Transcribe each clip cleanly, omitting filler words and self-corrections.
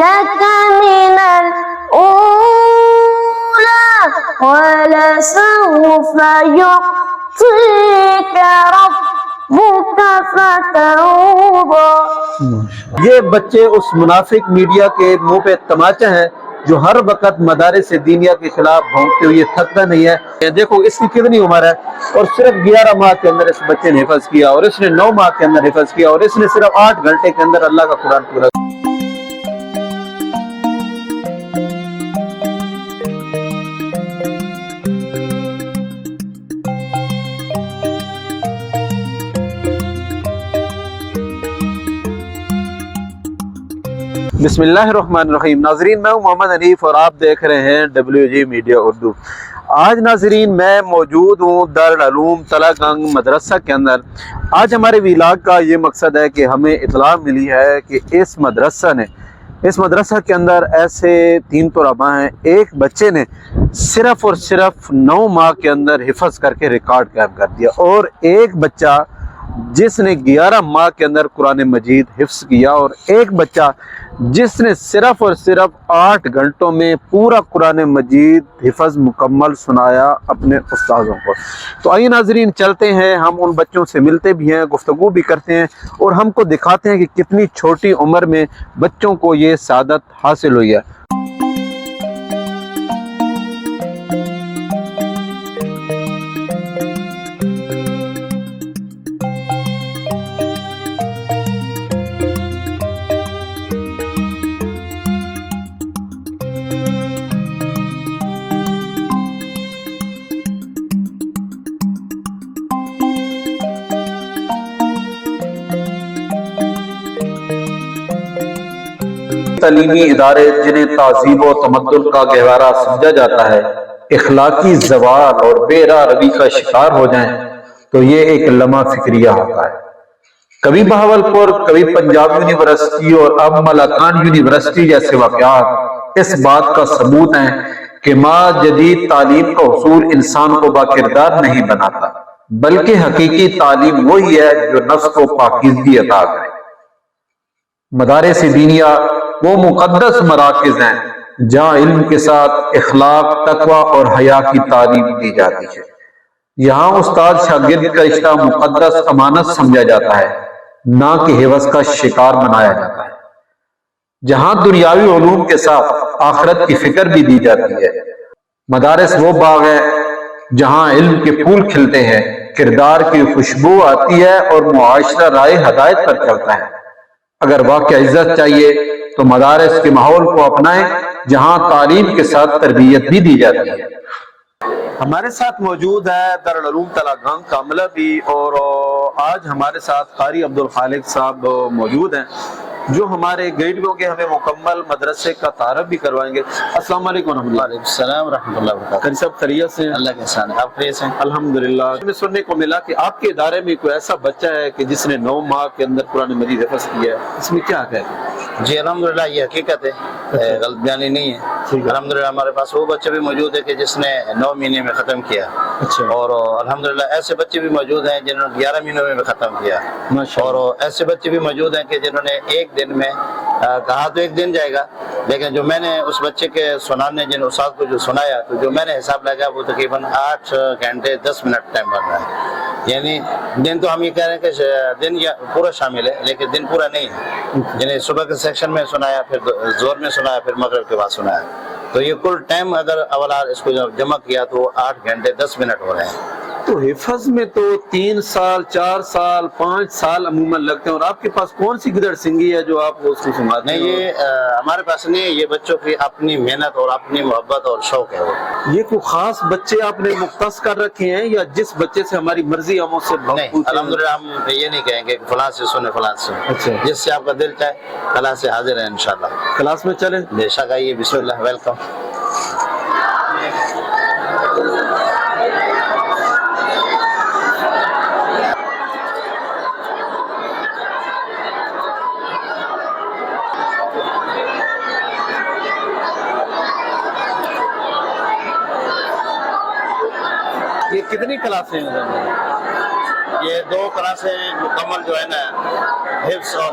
لك من الأولى ولسوف يعطيك ربك فترضى. یہ بچے اس منافق میڈیا کے منہ پہ تماچا ہیں جو ہر وقت مدارس دینیہ کے خلاف بھونکتے ہوئے تھکتا نہیں ہے. دیکھو اس کی کتنی عمر ہے اور صرف 11 ماہ کے اندر اس بچے نے حفظ کیا، اور اس نے 9 ماہ کے اندر حفظ کیا، اور اس نے صرف 8 گھنٹے کے اندر اللہ کا قرآن پورا. بسم اللہ الرحمن الرحیم. ناظرین، میں ہوں محمد حنیف اور آپ دیکھ رہے ہیں WG میڈیا اردو. آج ناظرین میں موجود ہوں دارالعلوم تلہ گنگ مدرسہ کے اندر. آج ہمارے ویلاگ کا یہ مقصد ہے کہ ہمیں اطلاع ملی ہے کہ اس مدرسہ کے اندر ایسے 3 طلباء ہیں. ایک بچے نے صرف اور صرف 9 ماہ کے اندر حفظ کر کے ریکارڈ قائم کر دیا، اور ایک بچہ جس نے 11 ماہ کے اندر قرآن مجید حفظ کیا، اور ایک بچہ جس نے صرف اور صرف 8 گھنٹوں میں پورا قرآن مجید حفظ مکمل سنایا اپنے استاذوں کو. تو آئیے ناظرین چلتے ہیں، ہم ان بچوں سے ملتے بھی ہیں، گفتگو بھی کرتے ہیں، اور ہم کو دکھاتے ہیں کہ کتنی چھوٹی عمر میں بچوں کو یہ سعادت حاصل ہوئی ہے. تعلیمی ادارے جنہیں تہذیب و تمدن کا گہوارہ سمجھا جاتا ہے اخلاقی زوال اور بے راہ روی کا شکار ہو جائیں تو یہ ایک لمحہ فکریہ ہوتا ہے. کبھی بہاولپور، کبھی پنجاب یونیورسٹی اور اب ملاکان یونیورسٹی جیسے واقعات اس بات کا ثبوت ہیں کہ ماں جدید تعلیم کا حصول انسان کو باکردار نہیں بناتا، بلکہ حقیقی تعلیم وہی ہے جو نفس کو پاکیزگی عطا کرے. مدارس دینیہ وہ مقدس مراکز ہیں جہاں علم کے ساتھ اخلاق، تقوی اور حیا کی تعلیم دی جاتی ہے. یہاں استاد شاگرد کا رشتہ مقدس امانت سمجھا جاتا ہے، نہ کہ حوث کا شکار بنایا جاتا ہے. جہاں دنیاوی علوم کے ساتھ آخرت کی فکر بھی دی جاتی ہے. مدارس وہ باغ ہے جہاں علم کے پھول کھلتے ہیں، کردار کی خوشبو آتی ہے اور معاشرہ رائے ہدایت پر چلتا ہے. اگر واقع عزت چاہیے تو مدارس کے ماحول کو اپنائیں جہاں تعلیم کے ساتھ تربیت بھی دی جاتی ہے. ہمارے ساتھ موجود ہے دارالعلوم تلہ گنگ کا عملہ بھی، اور آج ہمارے ساتھ قاری عبدالخالق صاحب موجود ہیں جو ہمارے گائیڈ ہوں گے، ہمیں مکمل مدرسے کا تعارف بھی کروائیں گے. السلام علیکم ورحمۃ اللہ. وعلیکم السلام ورحمۃ اللہ وبرکاتہ. قاری صاحب خیریت سے؟ اللہ کے احسان ہے. آپ خیریت سے؟ الحمدللہ. ہمیں سننے کو ملا کہ آپ کے ادارے میں کوئی ایسا بچہ ہے کہ جس نے 9 ماہ کے اندر قرآن مجید حفظ کیا ہے، اس میں کیا ہے؟ جی الحمدللہ یہ حقیقت ہے، غلط بیانی نہیں ہے. الحمدللہ ہمارے پاس وہ بچے بھی موجود ہے کہ جس نے 9 مہینے میں ختم کیا. اچھا. اور الحمدللہ ایسے بچے بھی موجود ہیں جنہوں نے 11 مہینوں میں ختم کیا. اور ایسے بچے بھی موجود ہیں کہ جنہوں نے ایک دن میں کہا تو ایک دن جائے گا، لیکن جو میں نے اس بچے کے سنانے جن استاد کو جو سنایا تو جو میں نے حساب لگایا وہ تقریباً 8 گھنٹے 10 منٹ ٹائم بن رہا ہے. یعنی دن تو ہم یہ کہہ رہے ہیں کہ دن پورا شامل ہے، لیکن دن پورا نہیں ہے. یعنی صبح کے سیکشن میں سنایا، پھر زور میں سنایا، پھر مغرب کے بعد سنایا. تو یہ کل ٹائم اگر اولاد اس کو جمع کیا تو 8 گھنٹے 10 منٹ ہو رہے ہیں. تو حفظ میں تو 3 سال 4 سال 5 سال عموماً لگتے ہیں، اور آپ کے پاس کون سی گدڑ سنگی ہے جو آپ اس کو سناتے ہیں؟ نہیں، یہ ہمارے پاس نہیں ہے. یہ بچوں کی اپنی محنت اور اپنی محبت اور شوق ہے. یہ کوئی خاص بچے آپ نے مختص کر رکھے ہیں یا جس بچے سے ہماری مرضی ہم اس سے نہیں، الحمدللہ ہم یہ نہیں کہیں گے فلاں سے سنے فلاں سے. اچھا. جس سے آپ کا دل چاہے کلاس سے حاضر ہیں انشاءاللہ. کلاس میں چلیں؟ بے شک آئیے. بسم اللہ. ویلکم. یہ کتنی کلاسیں ہیں؟ یہ 2 کلاسیں مکمل جو ہے نا حفظ اور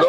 2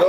2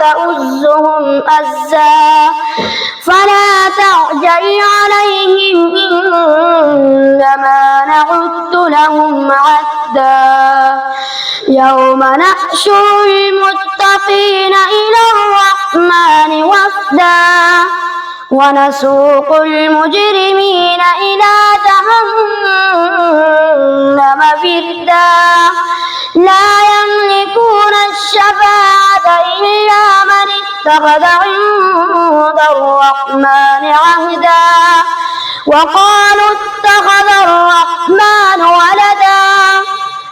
تؤزهم أزا فلا تعجل عليهم إنما نعد لهم عدا يوم نحشر المتقين إلى الرحمن وفدا ونسوق المجرمين إلى جهنم وردا لا يملكون الشفاعة إلا من اتخذ عند الرحمن عهدا وقالوا اتخذ الرحمن ولدا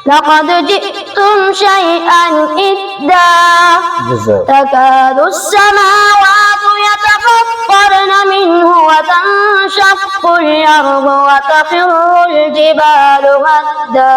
لقد جئتم شيئا إدا تكاد السماوات يتفطرن منه وتنشق الأرض وتخر الجبال هدا.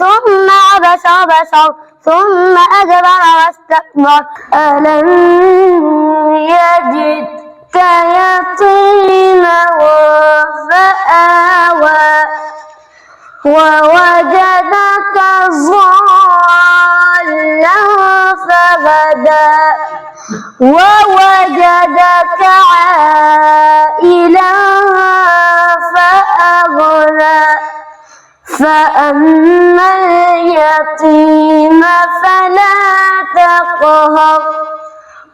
ثم عبس وبصر ثم أدبر واستكبر ألم يجدك يتيما فآوى ووجدك ضالا فهدى ووجدك عائلا فأغنى فأما اليتيم فلا تقهر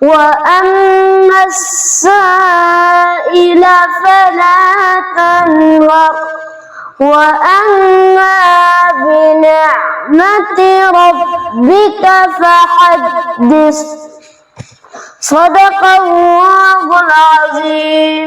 وأما السائل فلا تنهر وأما بنعمة ربك فحدث صدق الله العظيم.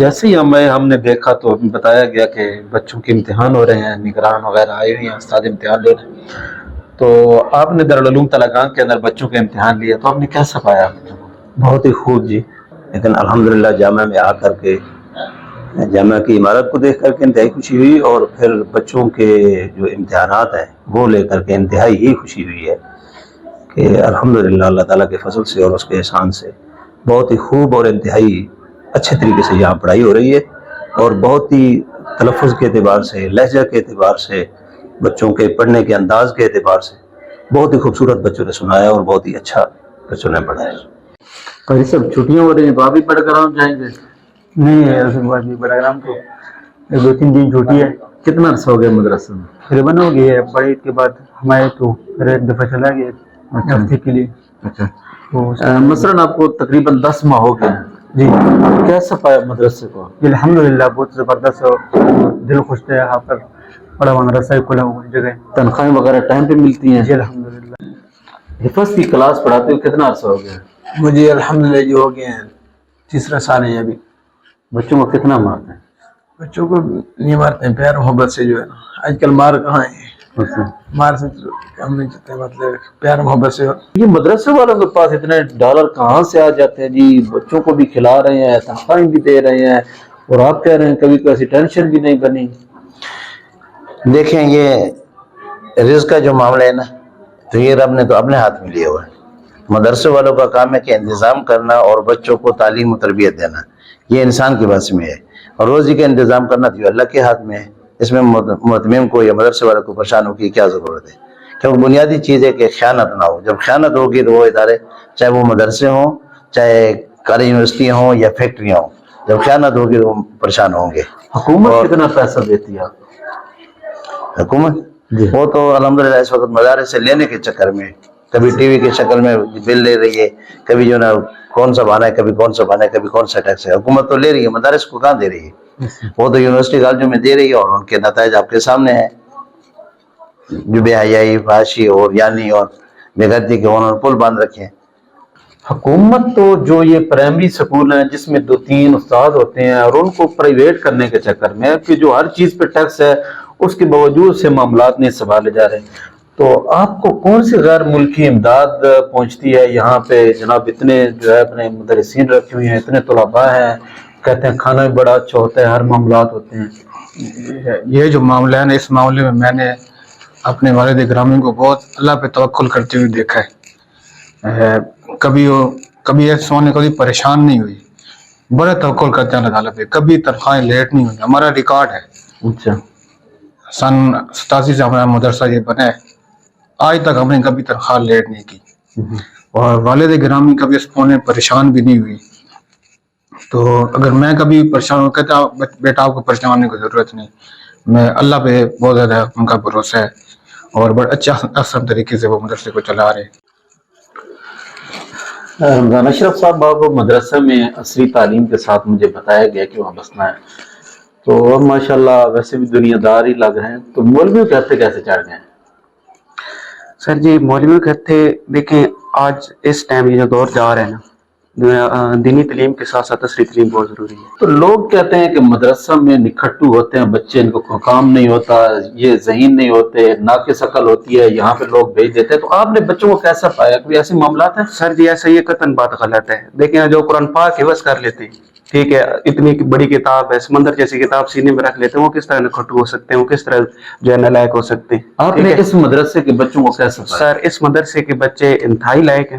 جیسے ہی ہم نے دیکھا تو بتایا گیا کہ بچوں کے امتحان ہو رہے ہیں، نگران وغیرہ آئے ہوئے ہیں، استاد امتحان لے رہے ہیں، تو آپ نے دارالعلوم طلگان کے اندر بچوں کے امتحان لیا تو آپ نے کیسا پایا بچوں کو؟ بہت ہی خوب جی، لیکن الحمدللہ جامعہ میں آ کر کے جامعہ کی عمارت کو دیکھ کر کے انتہائی خوشی ہوئی، اور پھر بچوں کے جو امتحانات ہیں وہ لے کر کے انتہائی ہی خوشی ہوئی ہے کہ الحمدللہ اللہ تعالیٰ کے فضل سے اور اس کے احسان سے بہت ہی خوب اور انتہائی اچھے طریقے سے یہاں پڑھائی ہو رہی ہے، اور بہت ہی تلفظ کے اعتبار سے، لہجہ کے اعتبار سے، بچوں کے پڑھنے کے انداز کے اعتبار سے بہت ہی خوبصورت بچوں نے سنایا اور بہت ہی اچھا بچوں نے پڑھایا۔ قاری صاحب چھٹیاں ہو رہی ہیں تو آپ بھی پڑھ کر جائیں گے؟ نہیں پروگرام تو 2-3 دن چھوٹی ہے۔ کتنا عرصہ ہو گیا مدرسے میں؟ تقریباً ہو گئی ہے، بڑے عید کے بعد ہم آئے تو پھر ایک دفعہ چلا گیا ہفتے کے لیے۔ اچھا، مثلاً آپ کو تقریباً 10 ماہ ہو گئے جی کیسا پایا مدرسے کو؟ الحمدللہ بہت زبردست، دل خوش ہے یہاں پر، بڑا مدرسہ کھلا ہوا جگہ۔ تنخواہیں وغیرہ ٹائم پہ ملتی ہیں؟ جی الحمدللہ۔ حفظ کی کلاس پڑھاتے ہوئے کتنا عرصہ ہو گیا؟ مجھے الحمدللہ جو ہو گئے ہیں 3 سال ہے ابھی۔ بچوں کو کتنا مارتے ہیں؟ بچوں کو نہیں مارتے ہیں، پیار محبت سے جو ہے نا، آج کل مار کہاں ہے، مار سے کم نہیں چلتے، مطلب پیار محبت سے۔ یہ مدرسے والوں کے پاس اتنے ڈالر کہاں سے آ جاتے ہیں جی؟ بچوں کو بھی کھلا رہے ہیں، تنخواہیں بھی دے رہے ہیں، اور آپ کہہ رہے ہیں کبھی کوئی ٹینشن بھی نہیں بنی۔ دیکھیں یہ رزق کا جو معاملہ ہے نا، تو یہ رب نے تو اپنے ہاتھ میں لیا ہوا ہے۔ مدرسے والوں کا کام ہے کہ انتظام کرنا اور بچوں کو تعلیم و تربیت دینا، یہ انسان کے بس میں ہے، اور روزی کا انتظام کرنا تو اللہ کے ہاتھ میں ہے۔ اس میں مہتمم کو یا مدرسے والوں کو پریشان ہو کی کیا ضرورت ہے؟ کیونکہ بنیادی چیز ہے کہ خیانت نہ ہو۔ جب خیانت ہوگی تو وہ ادارے، چاہے وہ مدرسے ہوں، چاہے کالج یونیورسٹیاں ہوں یا فیکٹریاں ہوں، جب خیانت ہوگی تو وہ پریشان ہوں گے۔ حکومت کتنا پیسہ دیتی ہے؟ حکومت وہ تو الحمدللہ اس وقت مدارس سے لینے کے چکر میں، کبھی ٹی وی کے شکل میں بل لے رہی ہے، کبھی جو نا کون سا بہانا ہے، کبھی کون سا بہانا ہے، کبھی کون سا ٹیکس ہے۔ حکومت تو لے رہی ہے، مدارس کو کہاں دے رہی ہے؟ وہ تو یونیورسٹی کالجوں میں دے رہی ہے، اور ان کے نتائج آپ کے سامنے ہیں، جو بے حیائی، فحاشی اور یعنی اور بے غیرتی کے انہوں نے پل باندھ رکھے ہیں۔ حکومت تو جو یہ پرائمری سکول ہیں جس میں 2-3 استاد ہوتے ہیں، اور ان کو پرائیویٹ کرنے کے چکر میں کہ جو ہر چیز پہ ٹیکس ہے، اس کے باوجود سے معاملات نہیں سنبھالے جا رہے، تو آپ کو کون سی غیر ملکی امداد پہنچتی ہے یہاں پہ؟ جناب اتنے جو ہے اپنے مدرسین رکھے ہوئے ہیں، اتنے طلباء ہیں، کہتے ہیں کھانا بھی بڑا اچھا ہوتا ہے، ہر معاملات ہوتے ہیں۔ یہ جو معاملہ ہے نا، اس معاملے میں میں نے اپنے والد گرامی کو بہت اللہ پہ توکل کرتے ہوئے دیکھا ہے۔ کبھی ایسا ہونے کبھی پریشان نہیں ہوئی، بڑے توکل کرتے ہیں اللہ تعالیٰ پہ، کبھی تنخواہیں لیٹ نہیں ہوئی۔ ہمارا ریکارڈ ہے، اچھا، سن 87 سے ہمارا مدرسہ یہ بنا ہے، آج تک ہم نے کبھی تنخواہ لیٹ نہیں کی، اور والد گرامی کبھی اس ہونے پریشان بھی نہیں ہوئی۔ تو اگر میں کبھی پریشان ہوں، کہتا بیٹا آپ کو پریشان ہونے کی ضرورت نہیں، میں اللہ پہ بہت زیادہ ان کا بھروسہ ہے، اور بڑے اچھا آسان طریقے سے وہ مدرسے کو چلا رہے ہیں۔ رمضان اشرف صاحب، آپ مدرسہ میں عصری تعلیم کے ساتھ مجھے بتایا گیا کہ وہاں بسنا ہے، تو ماشاءاللہ ویسے بھی دنیا دار ہی لگ رہے ہیں، تو مولوی کہتے کیسے چڑھ گئے ہیں؟ سر جی مولوی کہتے، دیکھیں آج اس ٹائم یہ جو دور جا رہا ہے نا، دینی تعلیم کے ساتھ ساتھ عصری تعلیم بہت ضروری ہے۔ تو لوگ کہتے ہیں کہ مدرسہ میں نکھٹو ہوتے ہیں بچے، ان کو کام نہیں ہوتا، یہ ذہین نہیں ہوتے، ناقص عقل ہوتی ہے، یہاں پہ لوگ بھیج دیتے ہیں، تو آپ نے بچوں کو کیسا پایا؟ کوئی ایسے معاملات ہیں؟ سر جی ایسا یہ قطعاً بات غلط ہے۔ دیکھیں جو قرآن پاک حفظ کر لیتے ہیں، ٹھیک ہے، اتنی بڑی کتاب ہے، سمندر جیسی کتاب سینے میں رکھ لیتے ہیں، وہ کس طرح نکھٹو ہو سکتے ہیں، وہ کس طرح جو ہے نالائق ہو سکتے ہیں؟ آپ نے اس مدرسے کے بچوں کو کیسا پایا؟ سر اس مدرسے کے بچے انتہائی لائق ہیں۔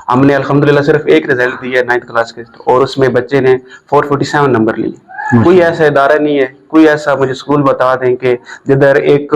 ہم نے الحمدللہ صرف ایک رزلٹ دیا ہے 9th کلاس کے، اور اس میں بچے نے 447 نمبر لیے۔ کوئی ایسا ادارہ نہیں ہے، کوئی ایسا مجھے اسکول بتا دیں کہ جدھر ایک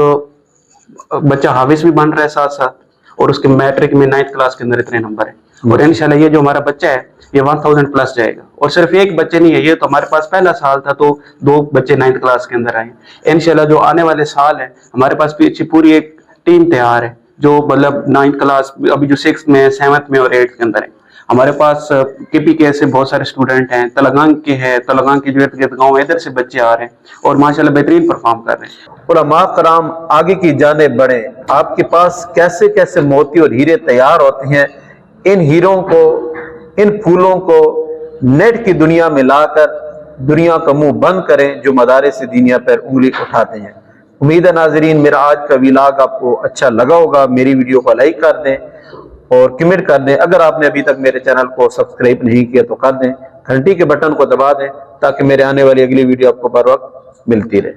بچہ حافظ بھی بن رہا ہے ساتھ ساتھ، اور اس کے میٹرک میں 9th کلاس کے اندر اتنے نمبر ہیں، اور انشاءاللہ یہ جو ہمارا بچہ ہے یہ 1000 پلس جائے گا۔ اور صرف ایک بچے نہیں ہے، یہ تو ہمارے پاس پہلا سال تھا تو 2 بچے 9th کلاس کے اندر آئے۔ انشاءاللہ جو آنے والے سال ہے ہمارے پاس پیچھے پوری ایک ٹیم تیار ہے، جو مطلب 9th کلاس ابھی جو 6th میں 7th میں اور 8th کے اندر ہے۔ ہمارے پاس کے پی کے سے بہت سارے اسٹوڈنٹ ہیں، تلنگانگ کے ہیں، تلنگانگ کے جو ارد گرد گاؤں ادھر سے بچے آ رہے ہیں اور ماشاءاللہ بہترین پرفارم کر رہے ہیں۔ علماء کرام آگے کی جانب بڑھیں، آپ کے پاس کیسے کیسے موتی اور ہیرے تیار ہوتے ہیں، ان ہیروں کو، ان پھولوں کو نیٹ کی دنیا میں لا کر دنیا کا منہ بند کریں جو مدارس دینیا پر انگلی اٹھاتے ہیں۔ امید ہے ناظرین میرا آج کا ویلاگ آپ کو اچھا لگا ہوگا۔ میری ویڈیو کو لائک کر دیں اور کمنٹ کر دیں۔ اگر آپ نے ابھی تک میرے چینل کو سبسکرائب نہیں کیا تو کر دیں، گھنٹی کے بٹن کو دبا دیں تاکہ میرے آنے والی اگلی ویڈیو آپ کو بر وقت ملتی رہے۔